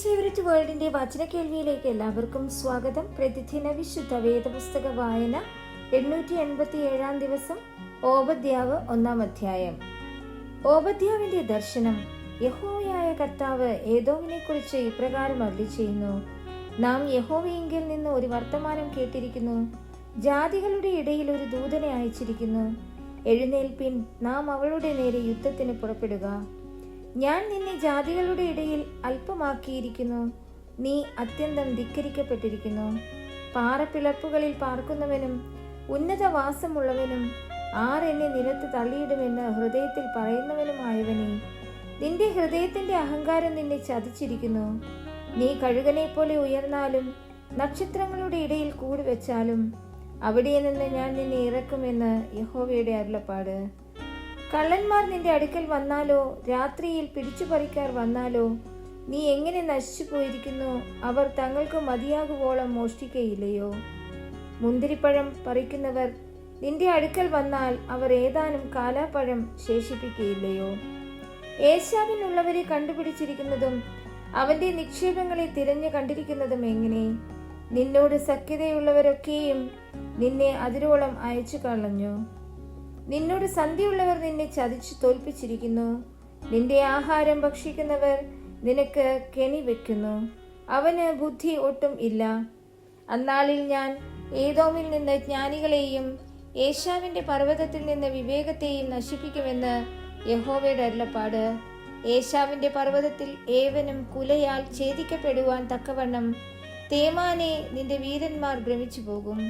Ladies favourite വേൾഡിന്റെ വചന കേൾവിയിലേക്ക് എല്ലാവർക്കും സ്വാഗതം. പ്രതിദിന വിശുദ്ധ വേദപുസ്തക വായന 887 ദിവസം. ഓബദ്യാവ് 1 അധ്യായം. ഓബദ്യാവിന്റെ ദർശനം. യഹോവയായ കർത്താവ് ഏദോമിനെ കുറിച്ച് ഇപ്രകാരം അരുളിച്ചെയ്യുന്നു: നാം യഹോവയെങ്കിൽ നിന്ന് ഒരു വർത്തമാനം കേട്ടിരിക്കുന്നു. ജാതികളുടെ ഇടയിൽ ഒരു ദൂതനെ അയച്ചിരിക്കുന്നു. എഴുന്നേൽപ്പിൻ, നാം അവളുടെ നേരെ യുദ്ധത്തിന് പുറപ്പെടുക. ഞാൻ നിന്നെ ജാതികളുടെ ഇടയിൽ അല്പമാക്കിയിരിക്കുന്നു. നീ അത്യന്തം ധിക്കരിക്കപ്പെട്ടിരിക്കുന്നു. പാറപ്പിളർപ്പുകളിൽ പാർക്കുന്നവനും ഉന്നതവാസമുള്ളവനും എന്നെ നിലത്ത് തള്ളിയിടുമെന്ന് ഹൃദയത്തിൽ പറയുന്നവനുമായവനെ, നിന്റെ ഹൃദയത്തിന്റെ അഹങ്കാരം നിന്നെ ചതിച്ചിരിക്കുന്നു. നീ കഴുകനെ പോലെ ഉയർന്നാലും നക്ഷത്രങ്ങളുടെ ഇടയിൽ കൂടുവെച്ചാലും അവിടെ നിന്ന് ഞാൻ നിന്നെ ഇറക്കുമെന്ന് യഹോവയുടെ അരുളപ്പാട്. കള്ളന്മാർ നിന്റെ അടുക്കൽ വന്നാലോ, രാത്രിയിൽ പിടിച്ചുപറിക്കാർ വന്നാലോ, നീ എങ്ങനെ നശിച്ചു പോയിരിക്കുന്നു. അവർ തങ്ങൾക്ക് മതിയാകുവോളം മോഷ്ടിക്കയില്ലയോ? മുന്തിരിപ്പഴം പറിക്കുന്നവർ നിന്റെ അടുക്കൽ വന്നാൽ അവർ ഏതാനും കാലാപ്പഴം ശേഷിപ്പിക്കയില്ലയോ? ഏശാവിനുള്ളവരെ കണ്ടുപിടിച്ചിരിക്കുന്നതും അവന്റെ നിക്ഷേപങ്ങളെ തിരഞ്ഞു കണ്ടിരിക്കുന്നതും എങ്ങനെ? നിന്നോട് സഖ്യതയുള്ളവരൊക്കെയും നിന്നെ അതിരോളം അയച്ചു കളഞ്ഞു. നിന്നോട് സന്ധിയുള്ളവർ നിന്നെ ചതിച്ചു തോൽപ്പിച്ചിരിക്കുന്നു. നിന്റെ ആഹാരം ഭക്ഷിക്കുന്നവർ നിനക്ക് കെണി വെക്കുന്നു. അവന് ബുദ്ധി ഒട്ടും ഇല്ല. അന്നാളിൽ ഞാൻ ഏദോമിൽ നിന്ന് ജ്ഞാനികളെയും ഏശാവിന്റെ പർവ്വതത്തിൽ നിന്ന് വിവേകത്തെയും നശിപ്പിക്കുമെന്ന് യഹോവയുടെ അരുളപ്പാട്. ഏശാവിന്റെ പർവ്വതത്തിൽ ഏവനും കുലയാൽ ഛേദിക്കപ്പെടുവാൻ തക്കവണ്ണം തേമാനെ നിന്റെ വീരന്മാർ ഭ്രമിച്ചു പോകും.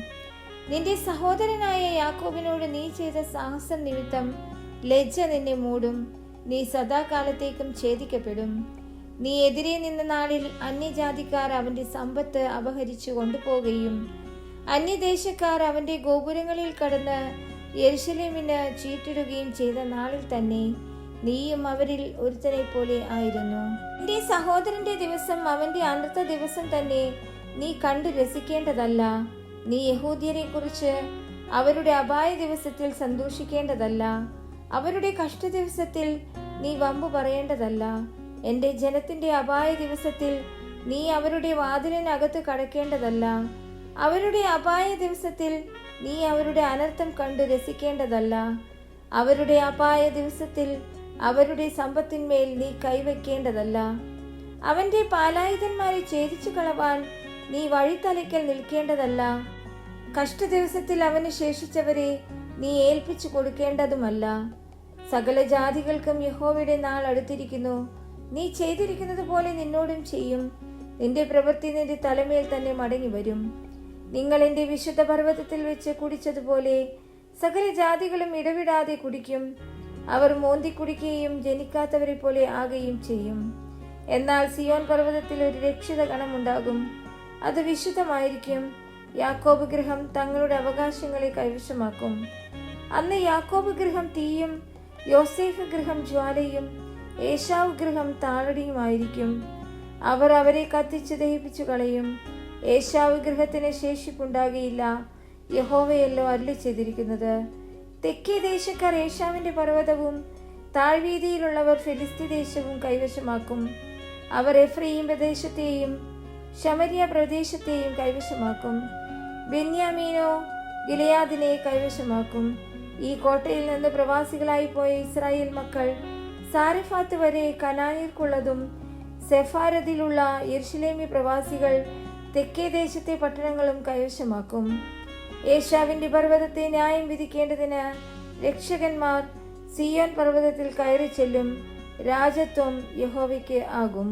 നിന്റെ സഹോദരനായ യാക്കോബിനോട് നീ ചെയ്ത സാഹസം നിമിത്തം ലജ്ജ നിന്നെ മൂടും. നീ സദാകാലത്തേക്കും ഛേദിക്കപ്പെടും. നീ എതിരെ നിന്ന നാളിൽ അന്യജാതിക്കാർ അവന്റെ സമ്പത്ത് അപഹരിച്ചു കൊണ്ടുപോവുകയും അന്യദേശക്കാർ അവന്റെ ഗോപുരങ്ങളിൽ കടന്ന് യെരൂശലേമിന് ചീട്ടിടുകയും ചെയ്ത നാളിൽ തന്നെ നീയും അവരിൽ ഒരുത്തനെ പോലെ ആയിരുന്നു. നിന്റെ സഹോദരന്റെ ദിവസം അവന്റെ അനർത്ഥ ദിവസം തന്നെ നീ കണ്ടു രസിക്കേണ്ടതല്ല. നീ യഹൂദ്യരെ കുറിച്ച് അവരുടെ അപായ ദിവസത്തിൽ സന്തോഷിക്കേണ്ടതല്ല. അവരുടെ കഷ്ട ദിവസത്തിൽ നീ വമ്പു പറയേണ്ടതല്ല. എന്റെ ജനത്തിന്റെ അപായ ദിവസത്തിൽ നീ അവരുടെ വാതിലിനകത്ത് കടക്കേണ്ടതല്ല. അവരുടെ അപായ ദിവസത്തിൽ നീ അവരുടെ അനർത്ഥം കണ്ടു രസിക്കേണ്ടതല്ല. അവരുടെ അപായ ദിവസത്തിൽ അവരുടെ സമ്പത്തിന്മേൽ നീ കൈവയ്ക്കേണ്ടതല്ല. അവന്റെ പാലായുധന്മാരെ ഛേദിച്ചു കളവാൻ നീ വഴിത്തലയ്ക്കൽ നിൽക്കേണ്ടതല്ല. കഷ്ടദിവസത്തിൽ അവന് ശേഷിച്ചവരെ നീ ഏൽപ്പിച്ചു കൊടുക്കേണ്ടതുമല്ല. സകല ജാതികൾക്കും യഹോവയുടെ നാൾ അടുത്തിരിക്കുന്നു. നീ ചെയ്തിരിക്കുന്നത് പോലെ നിന്നോടും ചെയ്യും. നിന്റെ പ്രവൃത്തി നിന്റെ തലമേൽ തന്നെ മടങ്ങി വരും. നിങ്ങൾ എന്റെ വിശുദ്ധ പർവ്വതത്തിൽ വെച്ച് കുടിച്ചതുപോലെ സകല ജാതികളും ഇടവിടാതെ കുടിക്കും. അവർ മോന്തി കുടിക്കുകയും ജനിക്കാത്തവരെ പോലെ ആകുകയും ചെയ്യും. എന്നാൽ സിയോൻ പർവ്വതത്തിൽ ഒരു രക്ഷിത ഗണമുണ്ടാകും. അത് വിശുദ്ധമായിരിക്കും. യാക്കോബ് ഗൃഹം തങ്ങളുടെ അവകാശങ്ങളെ കൈവശമാക്കും. അന്ന് യാക്കോബ് ഗൃഹം തീയും യോസേഫ് ഗൃഹം ജ്വാലയും ഏശാവ് ഗൃഹം താളടിയുമായിരിക്കും. അവർ അവരെ കത്തിച്ച് ദഹിപ്പിച്ചു കളയും. ഏശാവ് ഗൃഹത്തിന് ശേഷിപ്പുണ്ടാകുകയില്ല. യഹോവയല്ലോ അരുളി ചെയ്തിരിക്കുന്നത്. തെക്കേ ദേശക്കാർ ഏശാവിന്റെ പർവ്വതവും താഴ്വീതിയിലുള്ളവർ ഫെലിസ്തി ദേശവും കൈവശമാക്കും. അവർ എഫ്രയീം പ്രദേശത്തെയും ശമരിയ പ്രദേശത്തെയും കൈവശമാക്കും. ബെന്യാമീനോ ഗിലെയാദിനെ കൈവശമാക്കും. ഈ കോട്ടയിൽ നിന്ന് പ്രവാസികളായി പോയ ഇസ്രായേൽ മക്കൾ സാരെഫാത്ത് വരെ കനാനിയർക്കുള്ളതും സെഫാരദിലുള്ള യെരൂശലേമി പ്രവാസികൾ തെക്കേ ദേശത്തെ പട്ടണങ്ങളും കൈവശമാക്കും. ഏശാവിന്റെ പർവ്വതത്തെ ന്യായം വിധിക്കേണ്ടതിന് രക്ഷകന്മാർ സിയോൻ പർവ്വതത്തിൽ കയറി ചെല്ലും. രാജത്വം യഹോവയ്ക്ക് ആകും.